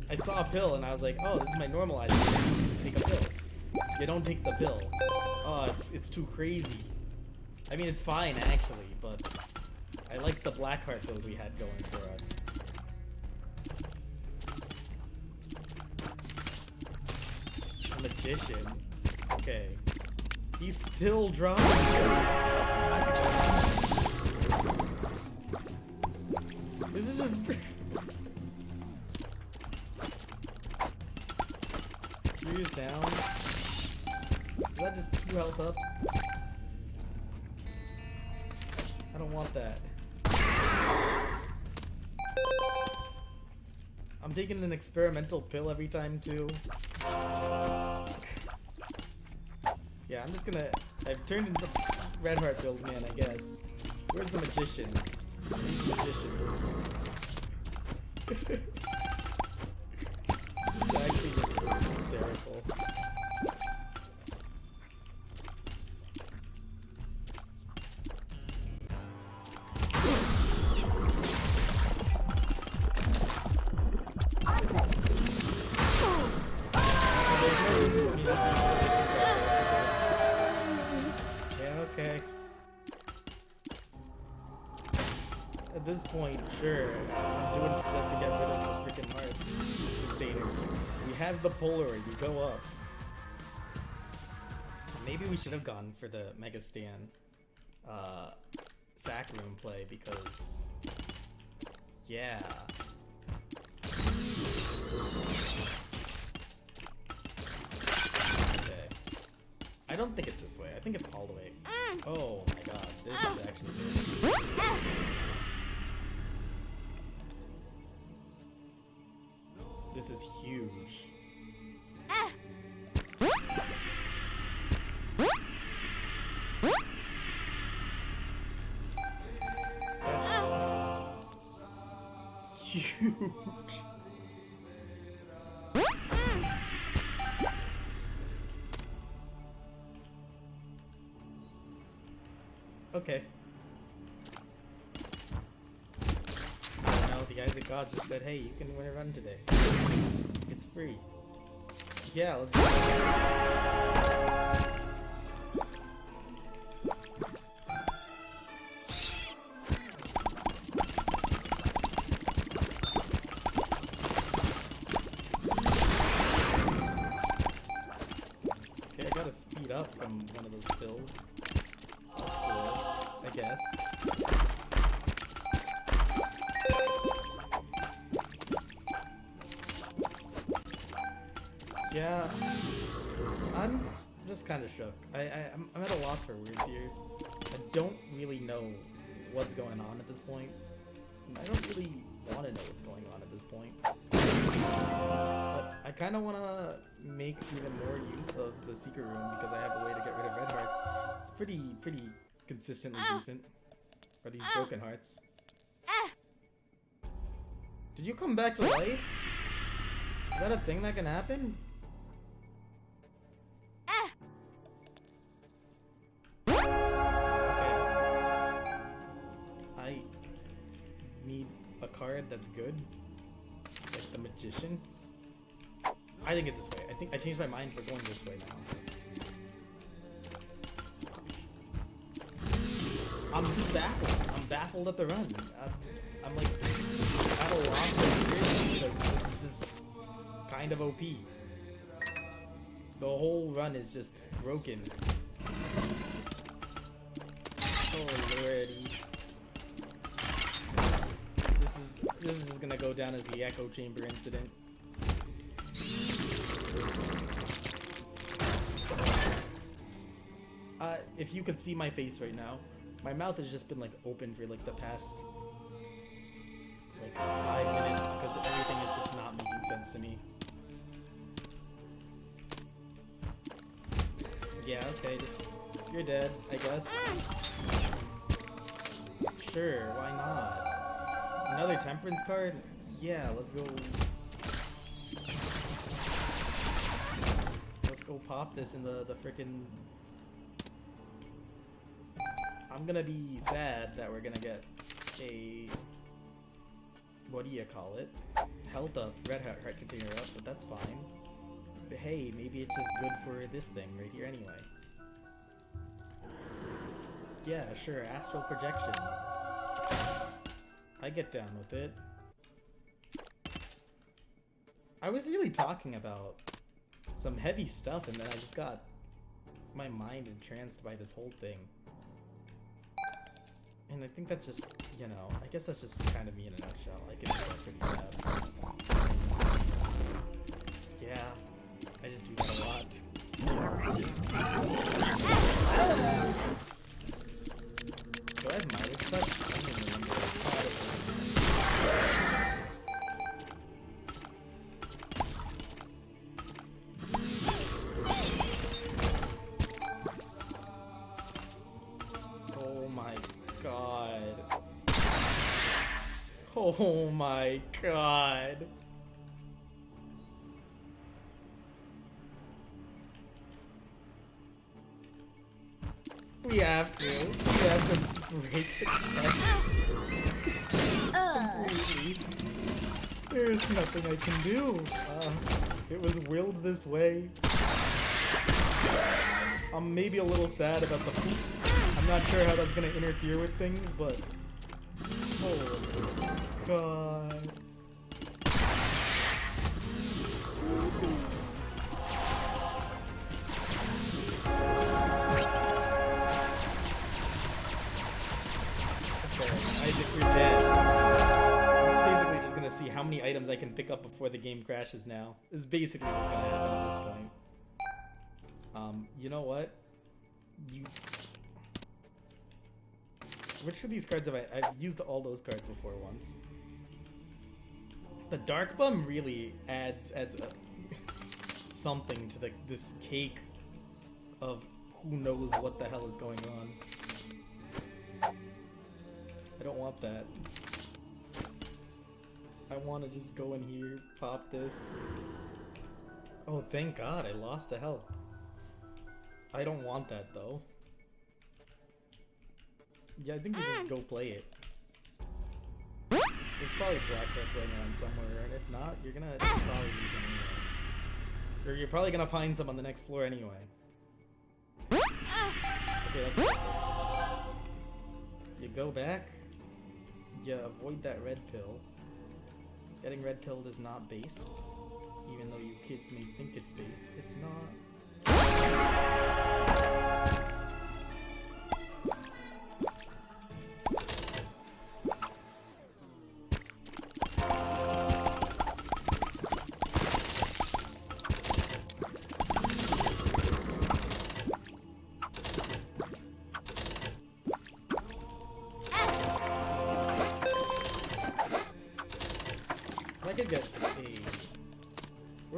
[SPEAKER 3] I saw a pill and I was like, oh, this is my normalizer. Just take a pill. You don't take the pill. Oh, it's too crazy. I mean, it's fine actually, but I like the Blackheart build we had going for us. A magician. Okay. He's still dropping. This is just... Furious down. Is that just 2 health ups? I don't want that. I'm taking an experimental pill every time too. Yeah, I'm just gonna... I've turned into Red Heart build man, I guess. Where's the magician? I need the magician. It's actually just hysterical. Okay. At this point, sure, I'm doing it just to get rid of the freaking heart containers. We have the Polaroid, you go up. Maybe we should have gone for the Mega Stan Zac room play because, yeah. Okay. I don't think it's this way. I think it's all the way. Oh my god, this is actually good. This is huge. That's huge. Okay. Now the guys at God just said, hey, you can win a run today. It's free. Yeah, let's do it. gotta speed up from one of those pills. That's cool, I guess. Yeah, I'm just kind of shook. I'm at a loss for words here. I don't really know what's going on at this point. I don't really want to know what's going on at this point. But I kind of want to make even more use of the secret room because I have a way to get rid of red hearts. It's pretty consistently decent. Or these broken hearts. Did you come back to life? Is that a thing that can happen? Card that's good, like the magician. I think it's this way. I think I changed my mind. We're going this way now. I'm just baffled. I'm baffled at the run. I'm like at a loss because this is just kind of OP. The whole run is just broken. Oh lordy. This is just gonna go down as the echo chamber incident. If you could see my face right now, my mouth has just been like open for like the past like 5 minutes because everything is just not making sense to me. Yeah, okay, just you're dead, I guess. Sure, why not? Another temperance card? Yeah, let's go. Let's go pop this in the frickin'. I'm gonna be sad that we're gonna get a. What do you call it? Health up, red heart container up, but that's fine. But hey, maybe it's just good for this thing right here anyway. Yeah, sure, astral projection. I get down with it. I was really talking about some heavy stuff and then I just got my mind entranced by this whole thing. And I think that's just, you know, I guess that's just kind of me in a nutshell. I can do that pretty fast. Yeah, I just do that a lot. Do I have Midas touch? I don't even remember. Oh my god. Oh my god. We have to break the test. Completely. There's nothing I can do. It was willed this way. I'm maybe a little sad about the poop. I'm not sure how that's gonna interfere with things, but oh god. Isaac, you're dead. This is basically just gonna see how many items I can pick up before the game crashes now. This is basically what's gonna happen at this point. You know what? Which of these cards have I've used all those cards before once. The Dark Bum really adds something to this cake of who knows what the hell is going on. I don't want that. I want to just go in here, pop this. Oh, thank God, I lost a health. I don't want that, though. Yeah, I think we just go play it. There's probably black cards laying around somewhere, and if not, you're gonna probably use them anyway. Or you're probably gonna find some on the next floor anyway. Okay, that's perfect. You go back. You avoid that red pill. Getting red pilled is not based. Even though you kids may think it's based, it's not.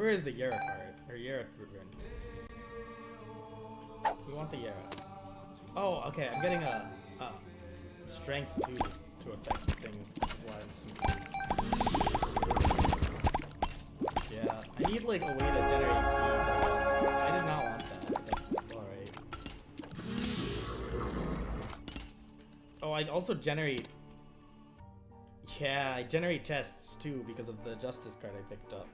[SPEAKER 3] Where is the Yara part? Or Yara rune? We want the Yara. Oh, okay. I'm getting a strength too to affect things. That's why I'm confused. Yeah, I need like a way to generate keys, I guess. I did not want that. That's alright. Oh, I also generate. Yeah, I generate chests too because of the justice card I picked up.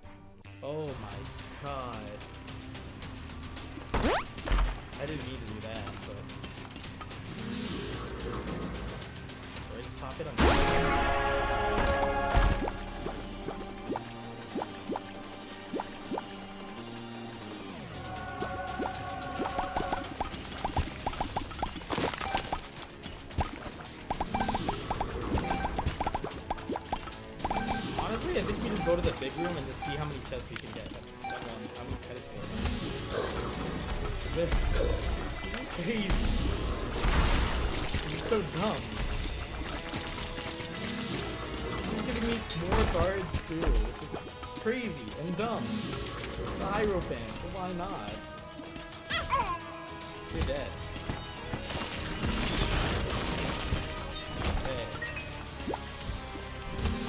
[SPEAKER 3] Oh my god. I didn't need to do that, but. Do I just pop it on? Honestly, I think we just go to the big room and just see how many chests we can get at once. How many pedestals? Is it? This is crazy. This is so dumb. He's giving me more cards too, which is crazy and dumb. The Hierophant, but why not? You're dead. Okay.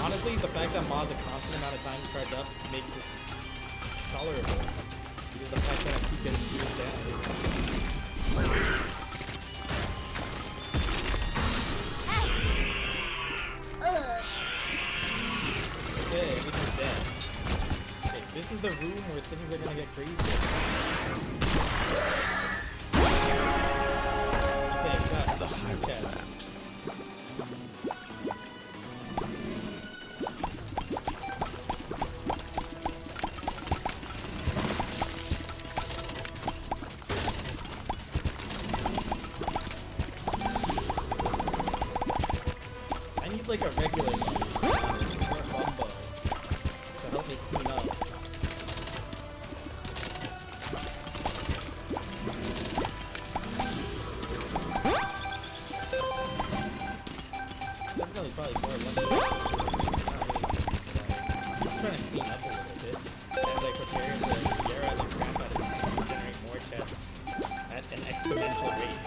[SPEAKER 3] Honestly, the fact that Ma's a constant amount of time to charge up makes this tolerable. Because the fact that I keep getting used down. Okay, everything's dead. Okay, this is the room where things are gonna get crazy. Okay, got the high chest. Like a regular bumbo to help me clean up. Definitely probably more lucky. I'm just trying to clean up a little bit as I prepare the Yara the crap out of these things to generate more chests at an exponential rate.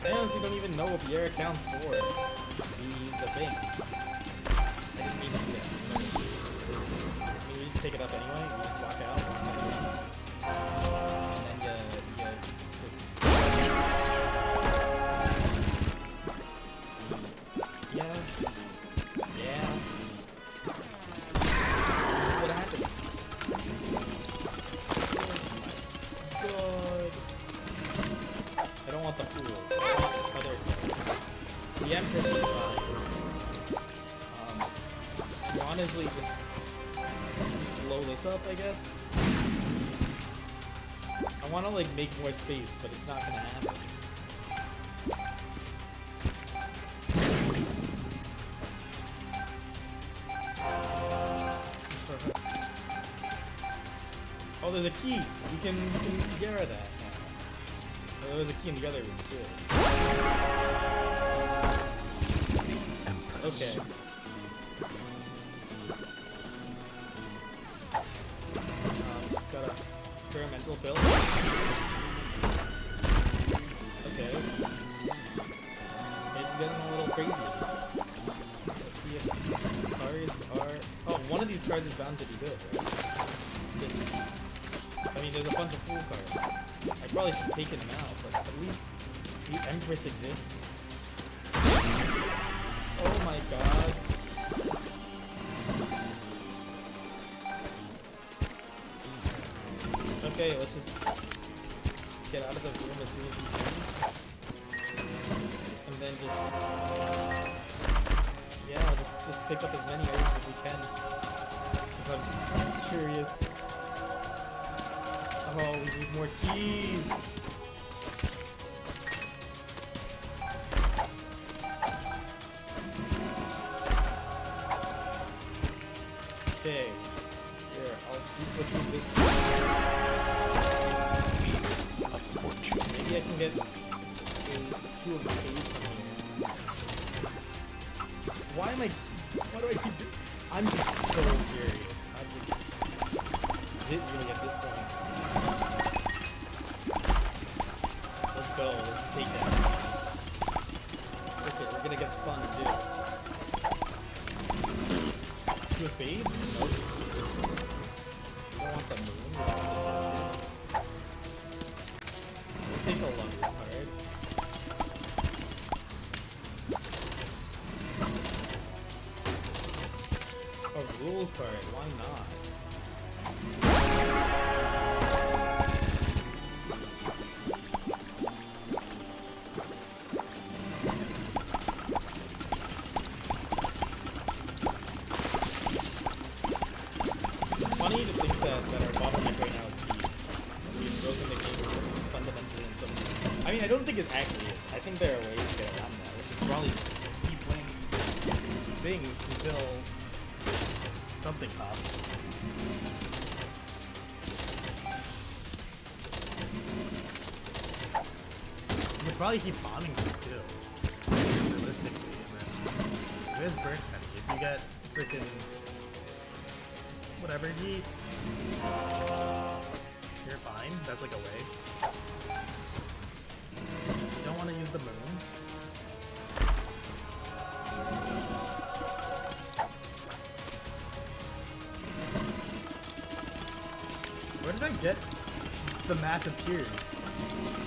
[SPEAKER 3] I honestly don't even know if Yara counts for the thing. I didn't mean to do that. I mean, we just pick it up anyway, we just walk out, and then you just... Yeah. Yeah. This is what happens. God. I don't want the fools. I want other cards. The Empress is fine. You honestly just blow this up, I guess. I want to like make more space, but it's not gonna happen. Oh, there's a key. We can get rid of that. There was a key in the other room too. Okay. Just got a experimental build. Okay. It's getting a little crazy. Let's see if these cards are... Oh, one of these cards is bound to be good, right? This... I mean, there's a bunch of fool cards. I probably should take it now, but at least the Empress exists. Oh my god. Okay, let's just get out of the room as soon as we can. And then just... Yeah, just pick up as many items as we can. Because I'm curious. Oh, we need more keys! Okay. Here, I'll duplicate this key.
[SPEAKER 2] A fortune.
[SPEAKER 3] Maybe I can get two of the spades from here. Why am I? Why do I keep? I'm just so curious. I'm just. This is it really at this point. Let's go. Let's just take that. Okay, we're gonna get spun too. Two of spades? Nope. We don't want the moon. We want the We'll take a lovers card. A rules card, why not? It's funny to think that our bottleneck right now is keys. We've broken the game fundamentally in some. I mean, I don't think it actually is. I think there are ways to get around that, which is probably just keep playing things until something pops. You could probably keep bombing this too. Realistically, and then where's Bird Penny? If you get freaking whatever heat, you're fine. That's like a way. You don't want to use the moon. Where did I get the massive tears?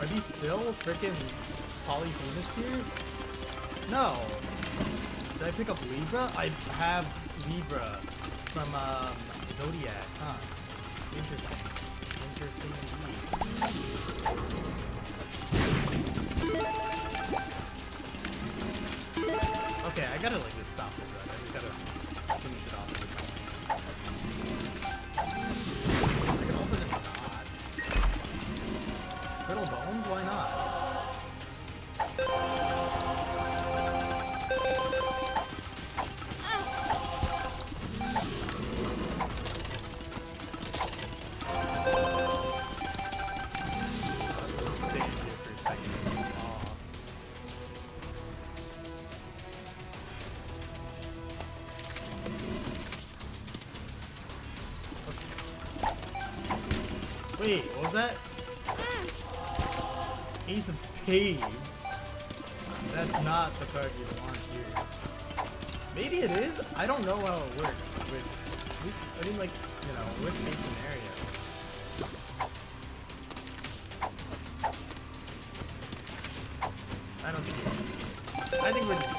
[SPEAKER 3] Are these still freaking Polyphemus tears? No. Did I pick up Libra? I have Libra from Zodiac. Huh. Interesting. Interesting indeed. Okay, I gotta like just stop this run. I just gotta finish it off at this point. I can also just not. Brittle bones? Why not? I'll stay here for a second. Aw. Wait, what was that? Ace of Spades. That's not the card you want here. Maybe it is? I don't know how it works. I mean, like, you know, worst case scenario. I don't think it is. I think we're just...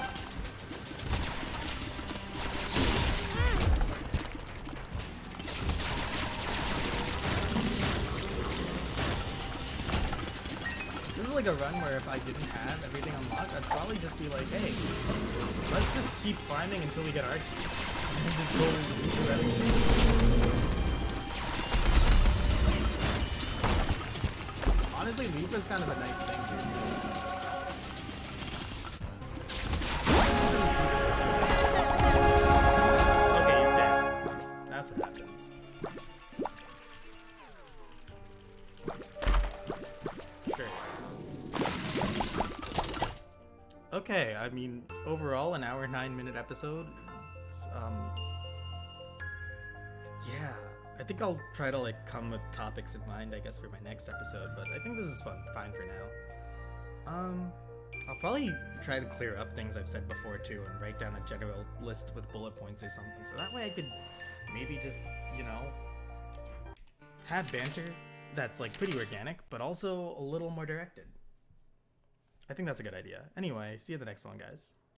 [SPEAKER 3] This is like a run where if I didn't have everything unlocked, I'd probably just be like, hey, let's just keep climbing until we get our key. And just go do everything. Honestly, Libra's kind of a nice thing here. Okay, he's dead. That's what happens. Sure. Okay, I mean, overall, an hour 9-minute episode. It's, yeah, I think I'll try to like come with topics in mind, I guess, for my next episode. But I think this is fine for now. I'll probably try to clear up things I've said before too, and write down a general list with bullet points or something. So that way I could maybe just, you know, have banter that's like pretty organic, but also a little more directed. I think that's a good idea. Anyway, see you at the next one, guys.